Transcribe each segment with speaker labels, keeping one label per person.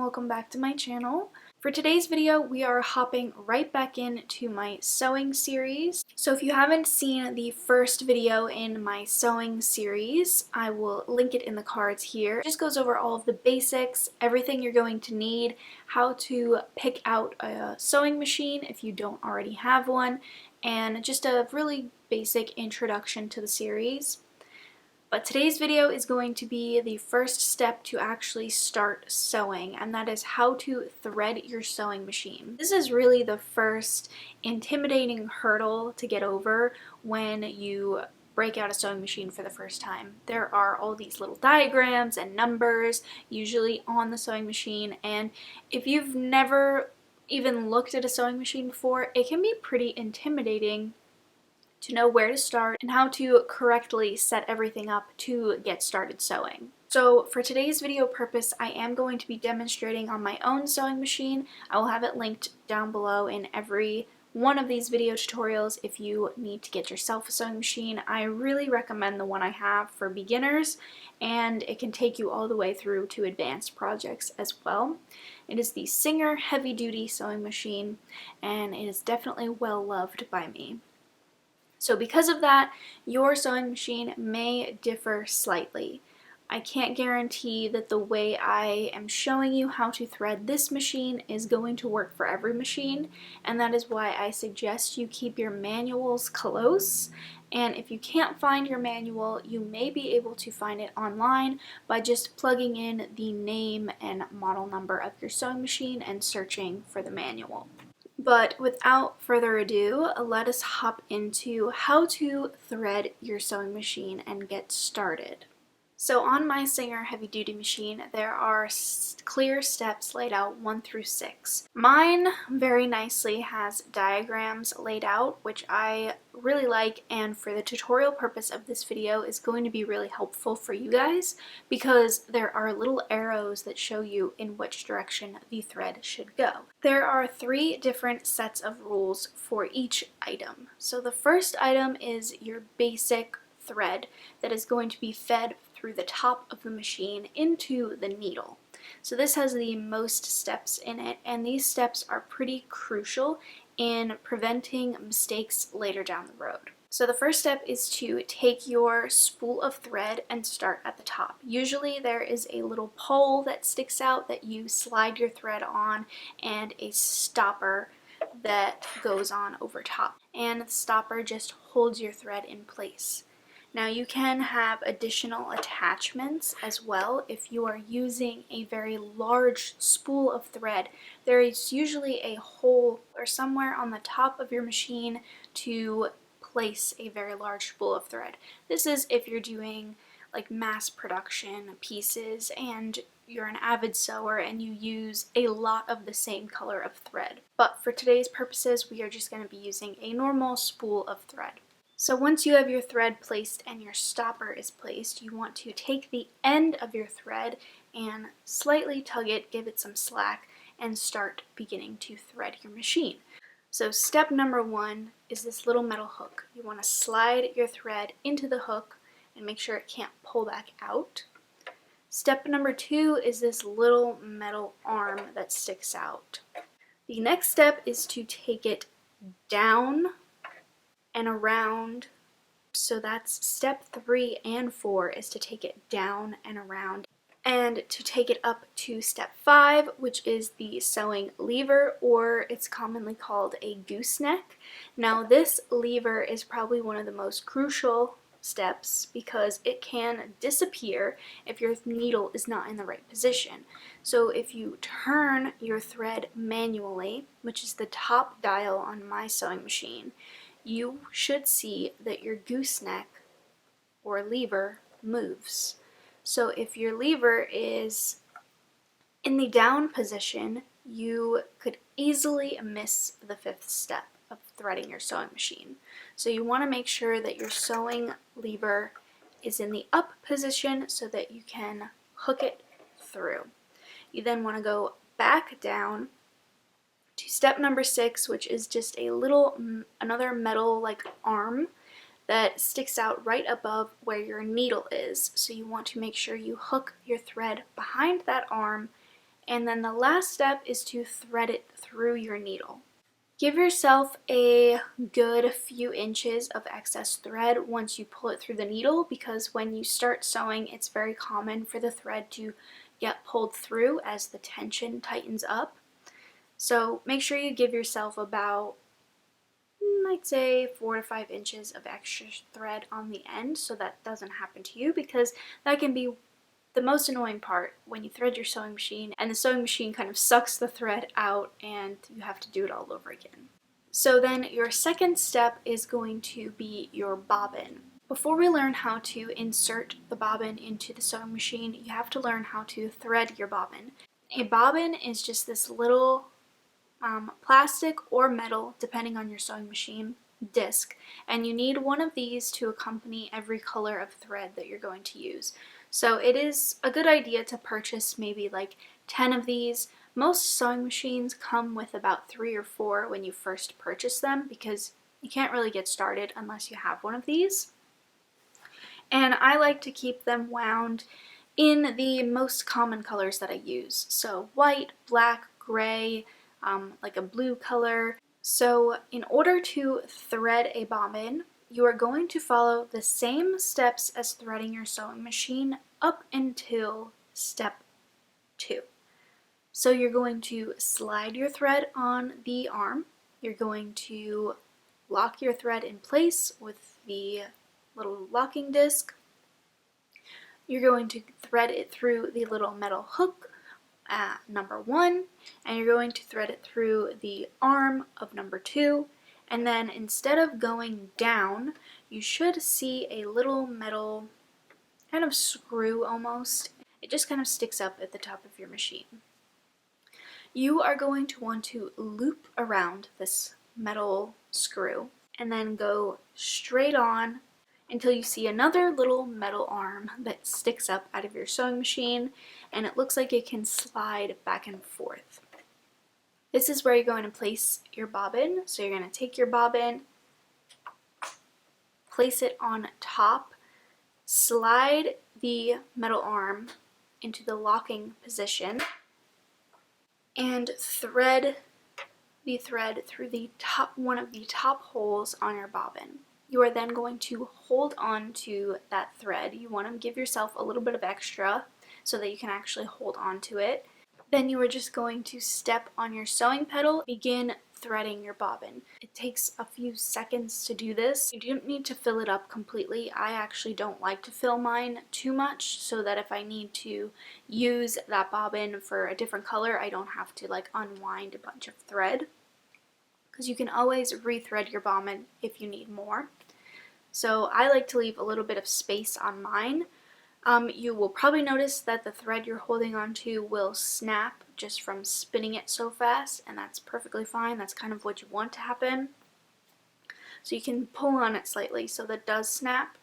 Speaker 1: welcome back to my channel. For today's video, we are hopping right back into my sewing series. So if you haven't seen the first video in my sewing series, I will link it in the cards here. It just goes over all of the basics, everything you're going to need, how to pick out a sewing machine if you don't already have one, and just a really basic introduction to the series. But today's video is going to be the first step to actually start sewing, and that is how to thread your sewing machine. This is really the first intimidating hurdle to get over when you break out a sewing machine for the first time. There are all these little diagrams and numbers usually on the sewing machine, and if you've never even looked at a sewing machine before, it can be pretty intimidating to know where to start and how to correctly set everything up to get started sewing. So for today's video purpose, I am going to be demonstrating on my own sewing machine. I will have it linked down below in every one of these video tutorials if you need to get yourself a sewing machine. I really recommend the one I have for beginners, and it can take you all the way through to advanced projects as well. It is the Singer Heavy Duty Sewing Machine, and it is definitely well loved by me. So because of that, your sewing machine may differ slightly. I can't guarantee that the way I am showing you how to thread this machine is going to work for every machine, and that is why I suggest you keep your manuals close. And if you can't find your manual, you may be able to find it online by just plugging in the name and model number of your sewing machine and searching for the manual. But without further ado, let us hop into how to thread your sewing machine and get started. So on my Singer Heavy Duty machine, there are clear steps laid out 1 through 6. Mine very nicely has diagrams laid out, which I really like, and for the tutorial purpose of this video is going to be really helpful for you guys because there are little arrows that show you in which direction the thread should go. There are 3 different sets of rules for each item. So the first item is your basic thread that is going to be fed through the top of the machine into the needle. So this has the most steps in it, and these steps are pretty crucial in preventing mistakes later down the road. So the first step is to take your spool of thread and start at the top. Usually there is a little pole that sticks out that you slide your thread on, and a stopper that goes on over top. And the stopper just holds your thread in place. Now you can have additional attachments as well if you are using a very large spool of thread. There is usually a hole or somewhere on the top of your machine to place a very large spool of thread. This is if you're doing like mass production pieces and you're an avid sewer and you use a lot of the same color of thread. But for today's purposes, we are just going to be using a normal spool of thread. So once you have your thread placed and your stopper is placed, you want to take the end of your thread and slightly tug it, give it some slack, and start beginning to thread your machine. So step number 1 is this little metal hook. You want to slide your thread into the hook and make sure it can't pull back out. Step number 2 is this little metal arm that sticks out. The next step is to take it down and around. So that's step 3 and 4 is to take it down and around, and to take it up to step 5, which is the sewing lever, or it's commonly called a gooseneck. Now this lever is probably one of the most crucial steps because it can disappear if your needle is not in the right position. So if you turn your thread manually, which is the top dial on my sewing machine, you should see that your gooseneck or lever moves. So if your lever is in the down position, you could easily miss the 5th step of threading your sewing machine. So you want to make sure that your sewing lever is in the up position so that you can hook it through. You then want to go back down to step number 6, which is just a little, another metal like arm that sticks out right above where your needle is. So you want to make sure you hook your thread behind that arm And then the last step is to thread it through your needle. Give yourself a good few inches of excess thread once you pull it through the needle, because when you start sewing, it's very common for the thread to get pulled through as the tension tightens up. So make sure you give yourself about, I'd say, 4 to 5 inches of extra thread on the end so that doesn't happen to you, because that can be the most annoying part when you thread your sewing machine and the sewing machine kind of sucks the thread out and you have to do it all over again. So then your second step is going to be your bobbin. Before we learn how to insert the bobbin into the sewing machine, you have to learn how to thread your bobbin. A bobbin is just this little plastic or metal, depending on your sewing machine, disc, and you need one of these to accompany every color of thread that you're going to use. So it is a good idea to purchase maybe like 10 of these. Most sewing machines come with about 3 or 4 when you first purchase them, because you can't really get started unless you have one of these. And I like to keep them wound in the most common colors that I use. So white, black, gray, like a blue color. So in order to thread a bobbin, you are going to follow the same steps as threading your sewing machine up until step 2. So you're going to slide your thread on the arm. You're going to lock your thread in place with the little locking disc. You're going to thread it through the little metal hook at number 1, and you're going to thread it through the arm of number 2, and then instead of going down, you should see a little metal kind of screw almost. It just kind of sticks up at the top of your machine. You are going to want to loop around this metal screw and then go straight on until you see another little metal arm that sticks up out of your sewing machine, and it looks like it can slide back and forth. This is where you're going to place your bobbin. So you're going to take your bobbin, place it on top, slide the metal arm into the locking position, and thread the thread through the one of the top holes on your bobbin. You are then going to hold on to that thread. You want to give yourself a little bit of extra so that you can actually hold on to it. Then you are just going to step on your sewing pedal, begin threading your bobbin. It takes a few seconds to do this. You don't need to fill it up completely. I actually don't like to fill mine too much, so that if I need to use that bobbin for a different color, I don't have to like unwind a bunch of thread, because you can always rethread your bobbin if you need more. So I like to leave a little bit of space on mine. You will probably notice that the thread you're holding onto will snap just from spinning it so fast, and that's perfectly fine. That's kind of what you want to happen. So you can pull on it slightly so that it does snap.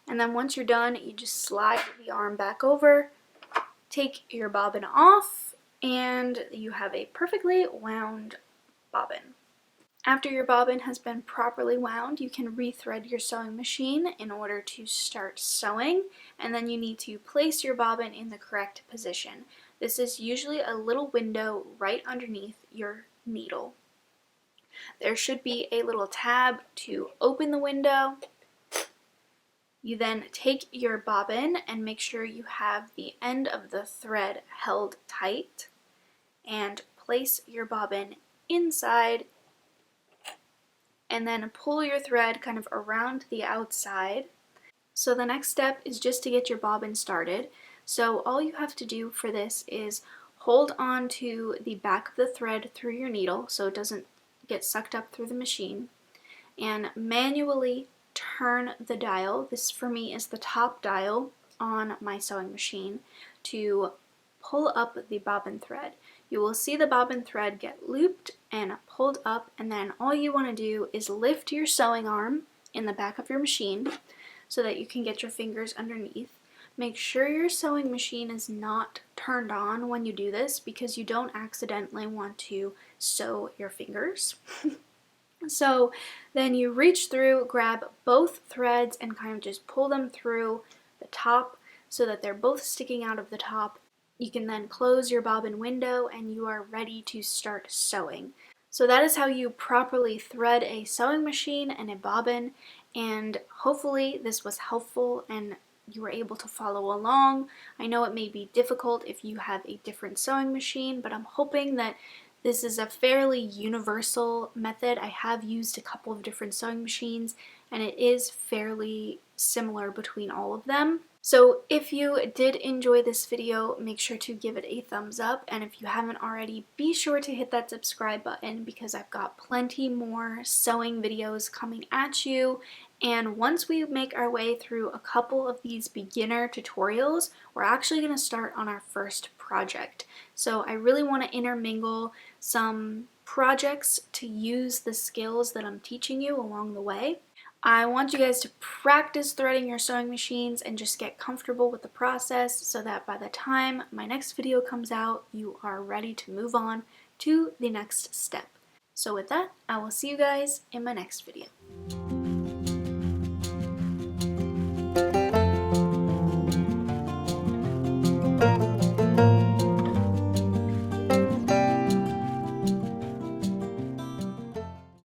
Speaker 1: And then once you're done, you just slide the arm back over, take your bobbin off, and you have a perfectly wound bobbin. After your bobbin has been properly wound, you can rethread your sewing machine in order to start sewing, and then you need to place your bobbin in the correct position. This is usually a little window right underneath your needle. There should be a little tab to open the window. You then take your bobbin and make sure you have the end of the thread held tight, and place your bobbin inside, and then pull your thread kind of around the outside. So the next step is just to get your bobbin started. So all you have to do for this is hold on to the back of the thread through your needle so it doesn't get sucked up through the machine, and manually turn the dial. This for me is the top dial on my sewing machine, to pull up the bobbin thread. You will see the bobbin thread get looped and pulled up, and then all you want to do is lift your sewing arm in the back of your machine so that you can get your fingers underneath. Make sure your sewing machine is not turned on when you do this, because you don't accidentally want to sew your fingers. So then you reach through, grab both threads, and kind of just pull them through the top so that they're both sticking out of the top. You can then close your bobbin window and you are ready to start sewing. So that is how you properly thread a sewing machine and a bobbin, and hopefully this was helpful and you were able to follow along. I know it may be difficult if you have a different sewing machine, but I'm hoping that this is a fairly universal method. I have used a couple of different sewing machines and it is fairly similar between all of them. So if you did enjoy this video, make sure to give it a thumbs up, and if you haven't already, be sure to hit that subscribe button because I've got plenty more sewing videos coming at you. And once we make our way through a couple of these beginner tutorials, we're actually going to start on our first project. So I really want to intermingle some projects to use the skills that I'm teaching you along the way. I want you guys to practice threading your sewing machines and just get comfortable with the process so that by the time my next video comes out, you are ready to move on to the next step. So with that, I will see you guys in my next video.